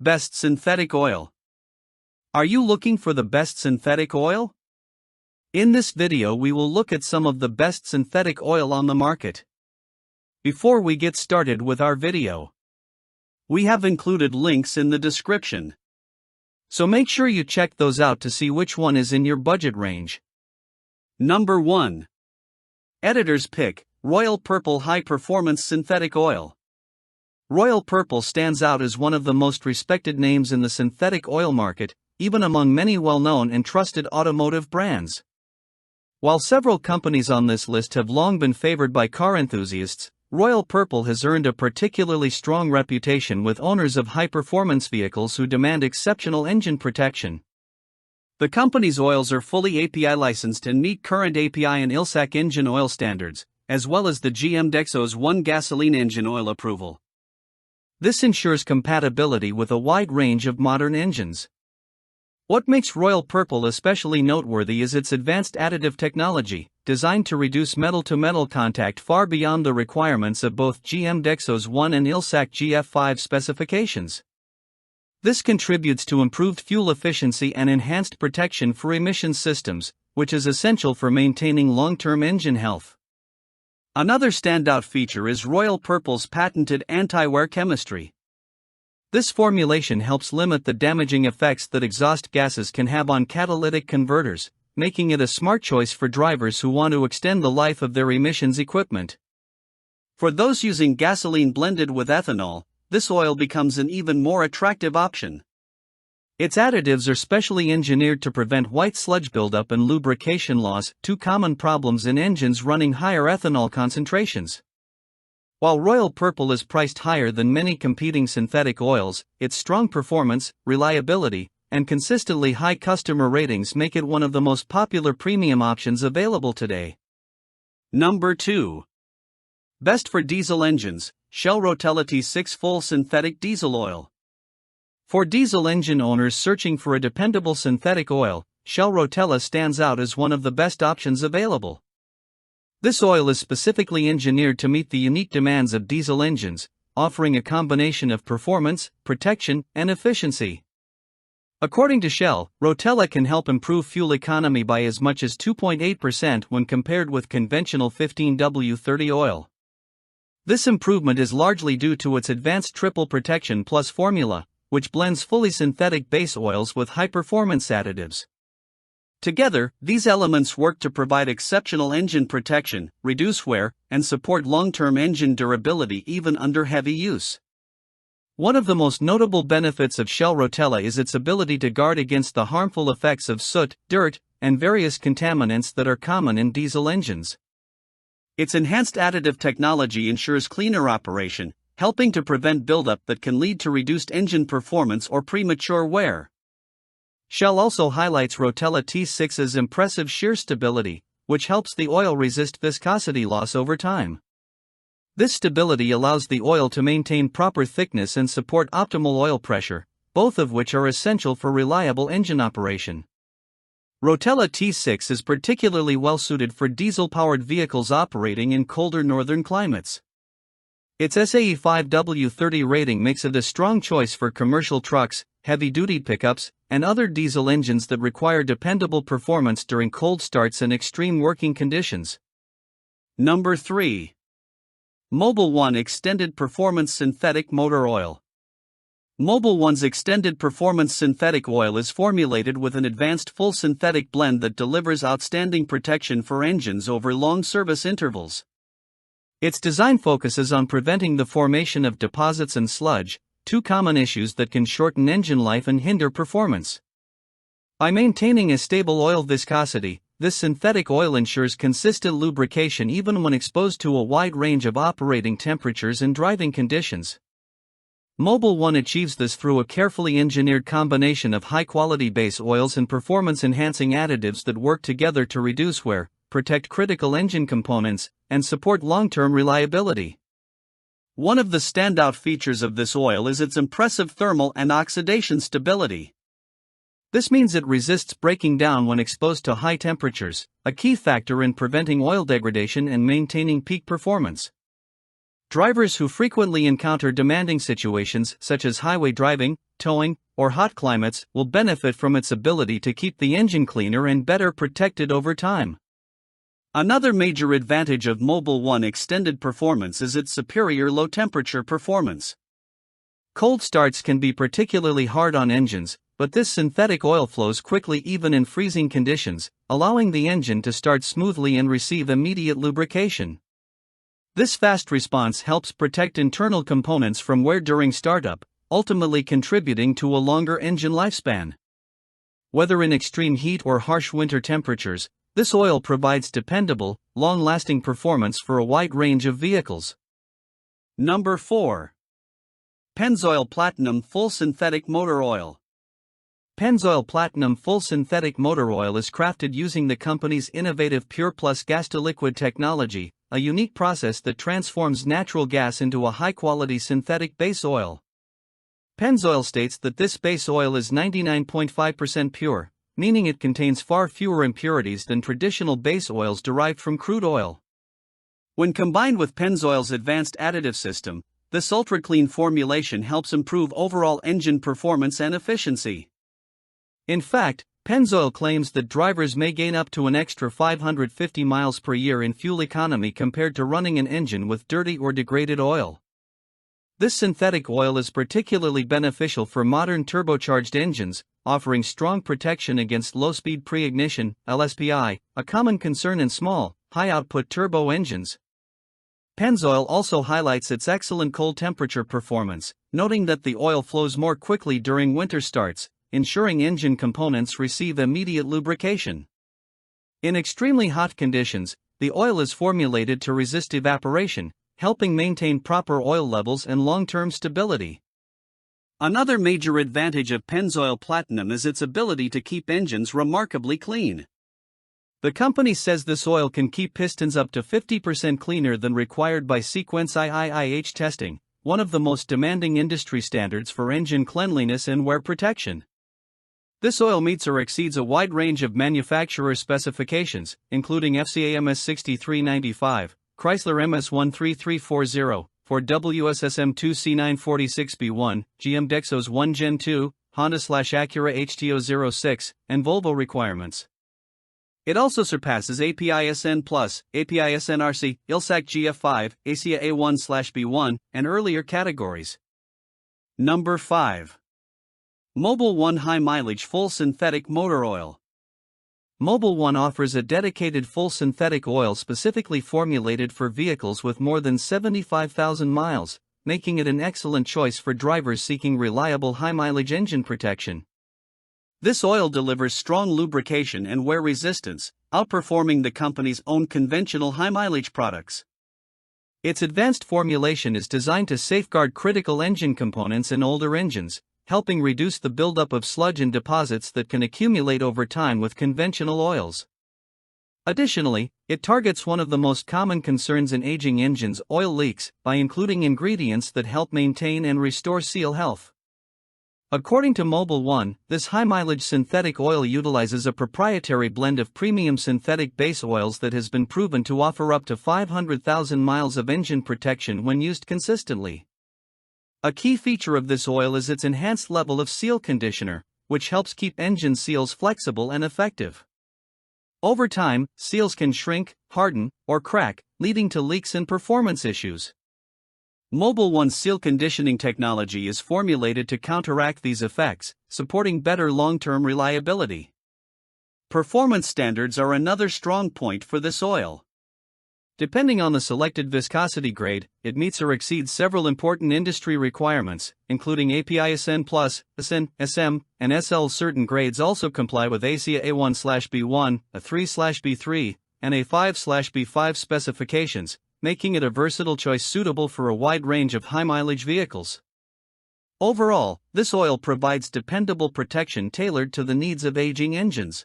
Best synthetic oil. Are you looking for the best synthetic oil? In this video we will look at some of the best synthetic oil on the market. Before we get started with our video, we have included links in the description. So make sure you check those out to see which one is in your budget range. Number 1. Editor's Pick, Royal Purple High Performance Synthetic Oil. Royal Purple stands out as one of the most respected names in the synthetic oil market, even among many well-known and trusted automotive brands. While several companies on this list have long been favored by car enthusiasts, Royal Purple has earned a particularly strong reputation with owners of high-performance vehicles who demand exceptional engine protection. The company's oils are fully API licensed and meet current API and ILSAC engine oil standards, as well as the GM Dexos 1 gasoline engine oil approval. This ensures compatibility with a wide range of modern engines. What makes Royal Purple especially noteworthy is its advanced additive technology, designed to reduce metal-to-metal contact far beyond the requirements of both GM Dexos 1 and ILSAC GF5 specifications. This contributes to improved fuel efficiency and enhanced protection for emission systems, which is essential for maintaining long-term engine health. Another standout feature is Royal Purple's patented anti-wear chemistry. This formulation helps limit the damaging effects that exhaust gases can have on catalytic converters, making it a smart choice for drivers who want to extend the life of their emissions equipment. For those using gasoline blended with ethanol, this oil becomes an even more attractive option. Its additives are specially engineered to prevent white sludge buildup and lubrication loss, two common problems in engines running higher ethanol concentrations. While Royal Purple is priced higher than many competing synthetic oils, its strong performance, reliability, and consistently high customer ratings make it one of the most popular premium options available today. Number 2. Best for diesel engines, Shell Rotella T6 Full Synthetic Diesel Oil. For diesel engine owners searching for a dependable synthetic oil, Shell Rotella stands out as one of the best options available. This oil is specifically engineered to meet the unique demands of diesel engines, offering a combination of performance, protection, and efficiency. According to Shell, Rotella can help improve fuel economy by as much as 2.8% when compared with conventional 15W30 oil. This improvement is largely due to its advanced triple protection plus formula, which blends fully synthetic base oils with high-performance additives. Together, these elements work to provide exceptional engine protection, reduce wear, and support long-term engine durability even under heavy use. One of the most notable benefits of Shell Rotella is its ability to guard against the harmful effects of soot, dirt, and various contaminants that are common in diesel engines. Its enhanced additive technology ensures cleaner operation, helping to prevent buildup that can lead to reduced engine performance or premature wear. Shell also highlights Rotella T6's impressive shear stability, which helps the oil resist viscosity loss over time. This stability allows the oil to maintain proper thickness and support optimal oil pressure, both of which are essential for reliable engine operation. Rotella T6 is particularly well suited for diesel-powered vehicles operating in colder northern climates. Its SAE 5W30 rating makes it a strong choice for commercial trucks, heavy-duty pickups, and other diesel engines that require dependable performance during cold starts and extreme working conditions. Number 3. Mobil 1 Extended Performance Synthetic Motor Oil. Mobil 1's Extended Performance Synthetic Oil is formulated with an advanced full synthetic blend that delivers outstanding protection for engines over long service intervals. Its design focuses on preventing the formation of deposits and sludge, two common issues that can shorten engine life and hinder performance. By maintaining a stable oil viscosity, this synthetic oil ensures consistent lubrication even when exposed to a wide range of operating temperatures and driving conditions. Mobil 1 achieves this through a carefully engineered combination of high-quality base oils and performance-enhancing additives that work together to reduce wear, protect critical engine components, and support long-term reliability. One of the standout features of this oil is its impressive thermal and oxidation stability. This means it resists breaking down when exposed to high temperatures, a key factor in preventing oil degradation and maintaining peak performance. Drivers who frequently encounter demanding situations such as highway driving, towing, or hot climates will benefit from its ability to keep the engine cleaner and better protected over time. Another major advantage of Mobil 1 extended performance is its superior low-temperature performance. Cold starts can be particularly hard on engines, but this synthetic oil flows quickly even in freezing conditions, allowing the engine to start smoothly and receive immediate lubrication. This fast response helps protect internal components from wear during startup, ultimately contributing to a longer engine lifespan. Whether in extreme heat or harsh winter temperatures, this oil provides dependable, long-lasting performance for a wide range of vehicles. Number 4. Pennzoil Platinum Full Synthetic Motor Oil. Pennzoil Platinum Full Synthetic Motor Oil is crafted using the company's innovative Pure Plus gas-to-liquid technology, a unique process that transforms natural gas into a high-quality synthetic base oil. Pennzoil states that this base oil is 99.5% pure, meaning it contains far fewer impurities than traditional base oils derived from crude oil. When combined with Pennzoil's advanced additive system, this ultra-clean formulation helps improve overall engine performance and efficiency. In fact, Pennzoil claims that drivers may gain up to an extra 550 miles per year in fuel economy compared to running an engine with dirty or degraded oil. This synthetic oil is particularly beneficial for modern turbocharged engines, offering strong protection against low-speed pre-ignition (LSPI), a common concern in small, high-output turbo engines. Pennzoil also highlights its excellent cold temperature performance, noting that the oil flows more quickly during winter starts, ensuring engine components receive immediate lubrication. In extremely hot conditions, the oil is formulated to resist evaporation, helping maintain proper oil levels and long-term stability. Another major advantage of Pennzoil Platinum is its ability to keep engines remarkably clean. The company says this oil can keep pistons up to 50% cleaner than required by Sequence IIIH testing, one of the most demanding industry standards for engine cleanliness and wear protection. This oil meets or exceeds a wide range of manufacturer specifications, including FCA MS 6395, Chrysler MS 13340, Ford WSSM 2C946B1, GM Dexos 1 Gen 2, Honda/Acura HTO06, and Volvo requirements. It also surpasses API-SN+, API-SN-RC, ILSAC GF5, ASIA A1/B1, and earlier categories. Number 5. Mobil 1 High Mileage Full Synthetic Motor Oil. Mobil 1 offers a dedicated full synthetic oil specifically formulated for vehicles with more than 75,000 miles, making it an excellent choice for drivers seeking reliable high-mileage engine protection. This oil delivers strong lubrication and wear resistance, outperforming the company's own conventional high-mileage products. Its advanced formulation is designed to safeguard critical engine components in older engines, helping reduce the buildup of sludge and deposits that can accumulate over time with conventional oils. Additionally, it targets one of the most common concerns in aging engines, oil leaks, by including ingredients that help maintain and restore seal health. According to Mobil 1, this high-mileage synthetic oil utilizes a proprietary blend of premium synthetic base oils that has been proven to offer up to 500,000 miles of engine protection when used consistently. A key feature of this oil is its enhanced level of seal conditioner, which helps keep engine seals flexible and effective. Over time, seals can shrink, harden, or crack, leading to leaks and performance issues. Mobil 1's seal conditioning technology is formulated to counteract these effects, supporting better long-term reliability. Performance standards are another strong point for this oil. Depending on the selected viscosity grade, it meets or exceeds several important industry requirements, including API-SN+, SN, SM, and SL. Certain grades also comply with ASIA A1/B1, A3/B3, and A5/B5 specifications, making it a versatile choice suitable for a wide range of high-mileage vehicles. Overall, this oil provides dependable protection tailored to the needs of aging engines.